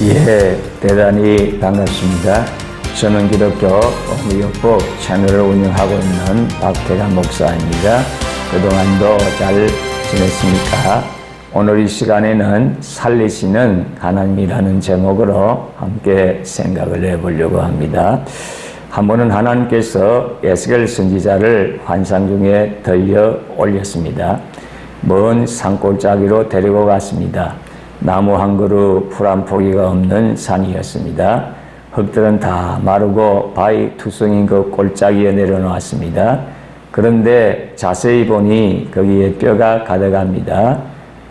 예, 대단히 반갑습니다. 저는 기독교 어무요법 채널을 운영하고 있는 박태관 목사입니다. 그동안도 잘 지냈습니까? 오늘 이 시간에는 살리시는 하나님이라는 제목으로 함께 생각을 해보려고 합니다. 한 번은 하나님께서 에스겔 선지자를 환상 중에 들려 올렸습니다. 먼 산골짜기로 데리고 갔습니다. 나무 한 그루 풀 한 포기가 없는 산이었습니다. 흙들은 다 마르고 바위 투성인 그 골짜기에 내려놓았습니다. 그런데 자세히 보니 거기에 뼈가 가득합니다.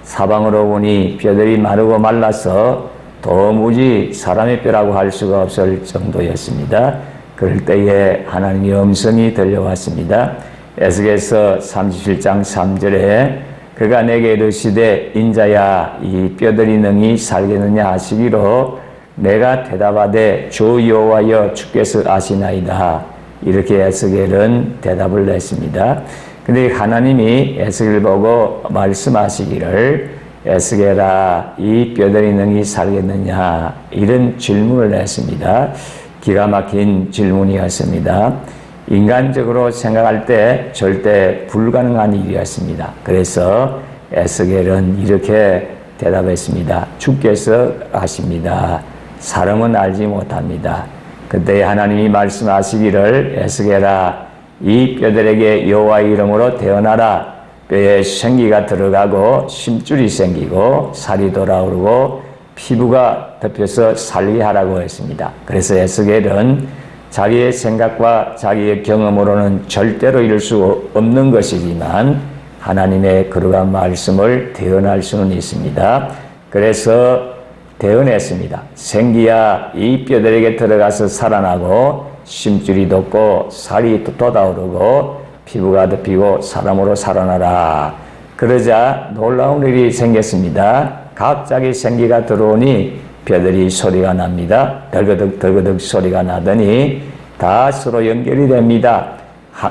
사방으로 보니 뼈들이 마르고 말라서 도무지 사람의 뼈라고 할 수가 없을 정도였습니다. 그럴 때에 하나님의 음성이 들려왔습니다. 에스겔서 37장 3절에 그가 내게 이르시되 인자야 이 뼈들이 능히 살겠느냐 하시기로 내가 대답하되 주 여호와여 주께서 아시나이다. 이렇게 에스겔은 대답을 했습니다. 근데 하나님이 에스겔을 보고 말씀하시기를 에스겔아 이 뼈들이 능히 살겠느냐 이런 질문을 했습니다. 기가 막힌 질문이었습니다. 인간적으로 생각할 때 절대 불가능한 일이었습니다. 그래서 에스겔은 이렇게 대답했습니다. 주께서 아십니다. 사람은 알지 못합니다. 그때 하나님이 말씀하시기를 에스겔아 이 뼈들에게 여호와의 이름으로 태어나라. 뼈에 생기가 들어가고 심줄이 생기고 살이 돌아오르고 피부가 덮여서 살게 하라고 했습니다. 그래서 에스겔은 자기의 생각과 자기의 경험으로는 절대로 이룰 수 없는 것이지만 하나님의 거룩한 말씀을 대언할 수는 있습니다. 그래서 대언했습니다. 생기야 이 뼈들에게 들어가서 살아나고 심줄이 돋고 살이 돋아오르고 피부가 덮이고 사람으로 살아나라. 그러자 놀라운 일이 생겼습니다. 갑자기 생기가 들어오니 뼈들이 소리가 납니다. 덜그덕 소리가 나더니 다 서로 연결이 됩니다.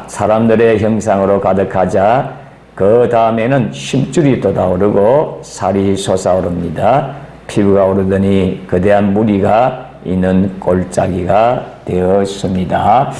사람들의 형상으로 가득하자 그 다음에는 심줄이 돋아오르고 살이 솟아오릅니다. 피부가 오르더니 거대한 무리가 있는 골짜기가 되었습니다.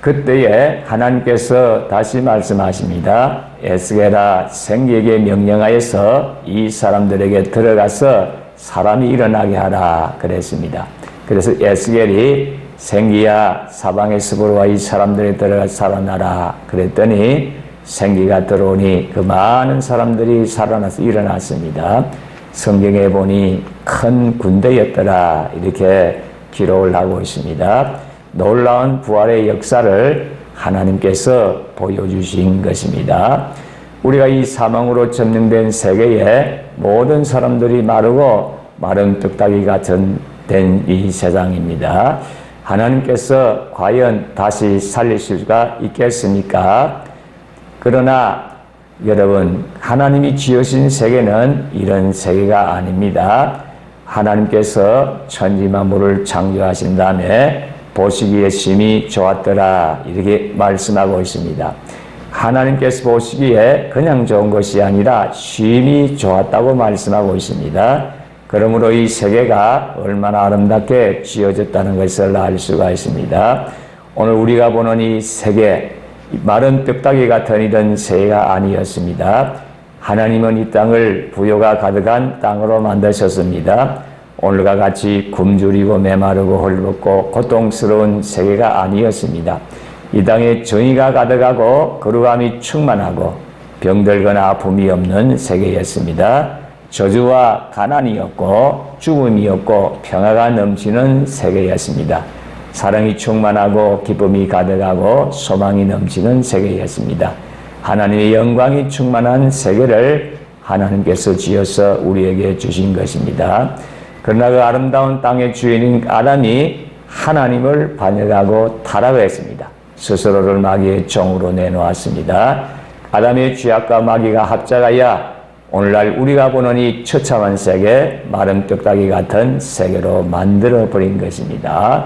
그때에 하나님께서 다시 말씀하십니다. 에스겔아 생기에게 명령하여서 이 사람들에게 들어가서 사람이 일어나게 하라 그랬습니다. 그래서 에스겔이 생기야 사방의 습으로와 이 사람들이 들어가 살아나라 그랬더니 생기가 들어오니 그 많은 사람들이 살아나서 일어났습니다. 성경에 보니 큰 군대였더라 이렇게 기록을 하고 있습니다. 놀라운 부활의 역사를 하나님께서 보여주신 것입니다. 우리가 이 사망으로 점령된 세계에 모든 사람들이 마르고 마른 뚝딱이 같은 된 이 세상입니다. 하나님께서 과연 다시 살리실 수가 있겠습니까? 그러나 여러분 하나님이 지으신 세계는 이런 세계가 아닙니다. 하나님께서 천지만물을 창조하신 다음에 보시기에 심히 좋았더라 이렇게 말씀하고 있습니다. 하나님께서 보시기에 그냥 좋은 것이 아니라 심히 좋았다고 말씀하고 있습니다. 그러므로 이 세계가 얼마나 아름답게 지어졌다는 것을 알 수가 있습니다. 오늘 우리가 보는 이 세계, 마른 뼈다귀 같은 이런 세계가 아니었습니다. 하나님은 이 땅을 부요가 가득한 땅으로 만드셨습니다. 오늘과 같이 굶주리고 메마르고 헐벗고 고통스러운 세계가 아니었습니다. 이 땅에 정의가 가득하고 거룩함이 충만하고 병들거나 아픔이 없는 세계였습니다. 저주와 가난이었고 죽음이었고 평화가 넘치는 세계였습니다. 사랑이 충만하고 기쁨이 가득하고 소망이 넘치는 세계였습니다. 하나님의 영광이 충만한 세계를 하나님께서 지어서 우리에게 주신 것입니다. 그러나 그 아름다운 땅의 주인인 아담이 하나님을 반역하고 타락했습니다. 스스로를 마귀의 종으로 내놓았습니다. 아담의 죄악과 마귀가 합작하여 오늘날 우리가 보는 이 처참한 세계, 마른 뼈다귀 같은 세계로 만들어버린 것입니다.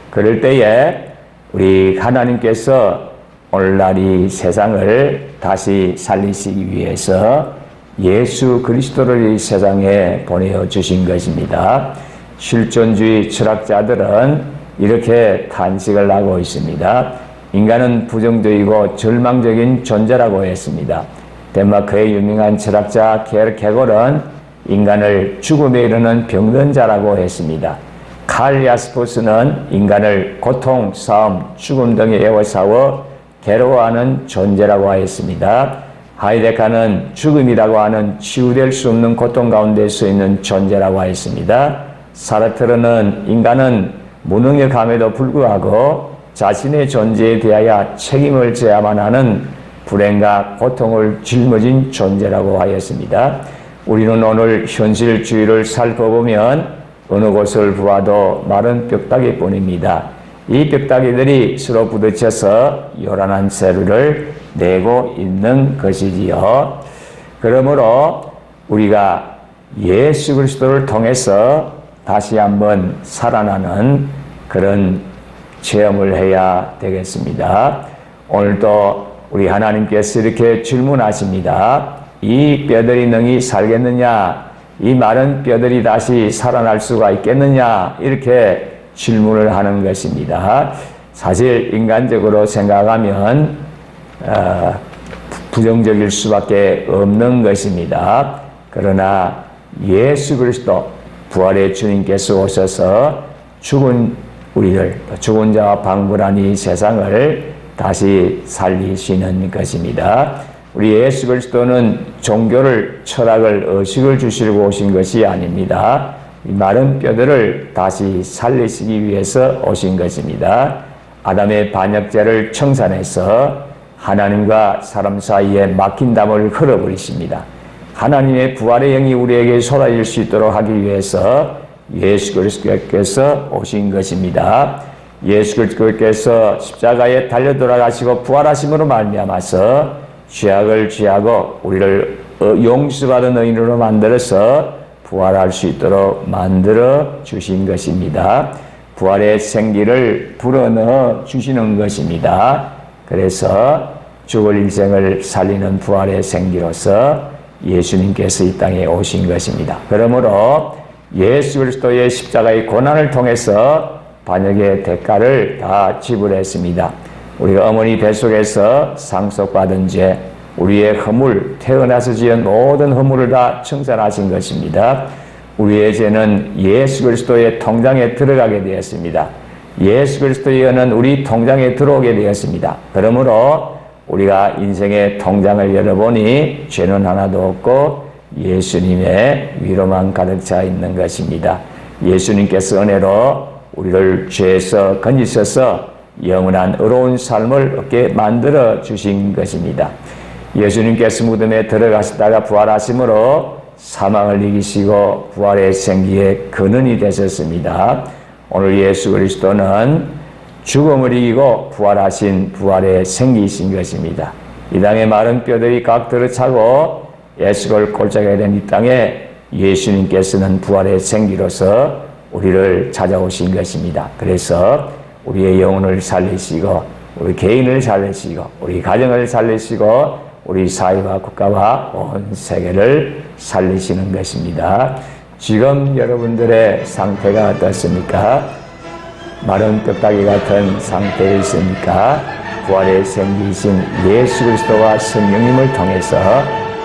그럴 때에 우리 하나님께서 오늘날 이 세상을 다시 살리시기 위해서 예수 그리스도를 이 세상에 보내어 주신 것입니다. 실존주의 철학자들은 이렇게 탄식을 하고 있습니다. 인간은 부정적이고 절망적인 존재라고 했습니다. 덴마크의 유명한 철학자 케르케고르는 인간을 죽음에 이르는 병든 자라고 했습니다. 칼 야스포스는 인간을 고통, 싸움, 죽음 등에 에워싸워 괴로워하는 존재라고 하였습니다. 하이데카는 죽음이라고 하는 치유될 수 없는 고통 가운데 서 있는 존재라고 하였습니다. 사르트르는 인간은 무능력함에도 불구하고 자신의 존재에 대하여 책임을 져야만 하는 불행과 고통을 짊어진 존재라고 하였습니다. 우리는 오늘 현실주의를 살펴보면 어느 곳을 보아도 마른 뼈다귀뿐입니다. 이 뼈다귀들이 서로 부딪혀서 요란한 세류를 내고 있는 것이지요. 그러므로 우리가 예수 그리스도를 통해서 다시 한번 살아나는 그런 체험을 해야 되겠습니다. 오늘도 우리 하나님께서 이렇게 질문하십니다. 이 뼈들이 능히 살겠느냐? 이 마른 뼈들이 다시 살아날 수가 있겠느냐? 이렇게 질문을 하는 것입니다. 사실 인간적으로 생각하면 부정적일 수밖에 없는 것입니다. 그러나 예수 그리스도 부활의 주님께서 오셔서 죽은 우리를, 죽은 자와 방불한 이 세상을 다시 살리시는 것입니다. 우리 예수 그리스도는 종교를, 철학을, 의식을 주시려고 오신 것이 아닙니다. 이 마른 뼈들을 다시 살리시기 위해서 오신 것입니다. 아담의 반역죄를 청산해서 하나님과 사람 사이에 막힌 담을 흘러버리십니다. 하나님의 부활의 영이 우리에게 쏟아질 수 있도록 하기 위해서 예수 그리스도께서 오신 것입니다. 예수 그리스도께서 십자가에 달려 돌아가시고 부활하심으로 말미암아서 죄악을 지하고 우리를 용서받은 의인으로 만들어서 부활할 수 있도록 만들어 주신 것입니다. 부활의 생기를 불어넣어 주시는 것입니다. 그래서 죽을 인생을 살리는 부활의 생기로서 예수님께서 이 땅에 오신 것입니다. 그러므로 예수 그리스도의 십자가의 고난을 통해서 반역의 대가를 다 지불했습니다. 우리가 어머니 뱃속에서 상속받은 죄, 우리의 허물, 태어나서 지은 모든 허물을 다 청산하신 것입니다. 우리의 죄는 예수 그리스도의 통장에 들어가게 되었습니다. 예수 그리스도의 은은 우리 통장에 들어오게 되었습니다. 그러므로 우리가 인생의 통장을 열어보니 죄는 하나도 없고 예수님의 위로만 가득 차 있는 것입니다. 예수님께서 은혜로 우리를 죄에서 건지셔서 영원한 의로운 삶을 얻게 만들어 주신 것입니다. 예수님께서 무덤에 들어가시다가 부활하심으로 사망을 이기시고 부활의 생기의 근원이 되셨습니다. 오늘 예수 그리스도는 죽음을 이기고 부활하신 부활의 생기이신 것입니다. 이 땅의 마른 뼈들이 각 들어차고 예수를 꼴짝하게 된 이 땅에 예수님께서는 부활의 생기로서 우리를 찾아오신 것입니다. 그래서 우리의 영혼을 살리시고 우리 개인을 살리시고 우리 가정을 살리시고 우리 사회와 국가와 온 세계를 살리시는 것입니다. 지금 여러분들의 상태가 어떻습니까? 마른 뼈다귀 같은 상태에 있습니까? 부활의 생기이신 예수 그리스도와 성령님을 통해서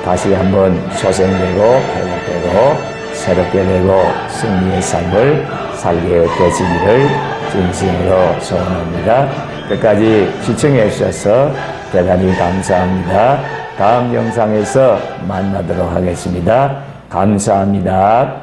다시 한번 소생되고 회복되고 새롭게 되고 승리의 삶을 살게 되시기를 진심으로 소원합니다. 끝까지 시청해 주셔서 대단히 감사합니다. 다음 영상에서 만나도록 하겠습니다. 감사합니다.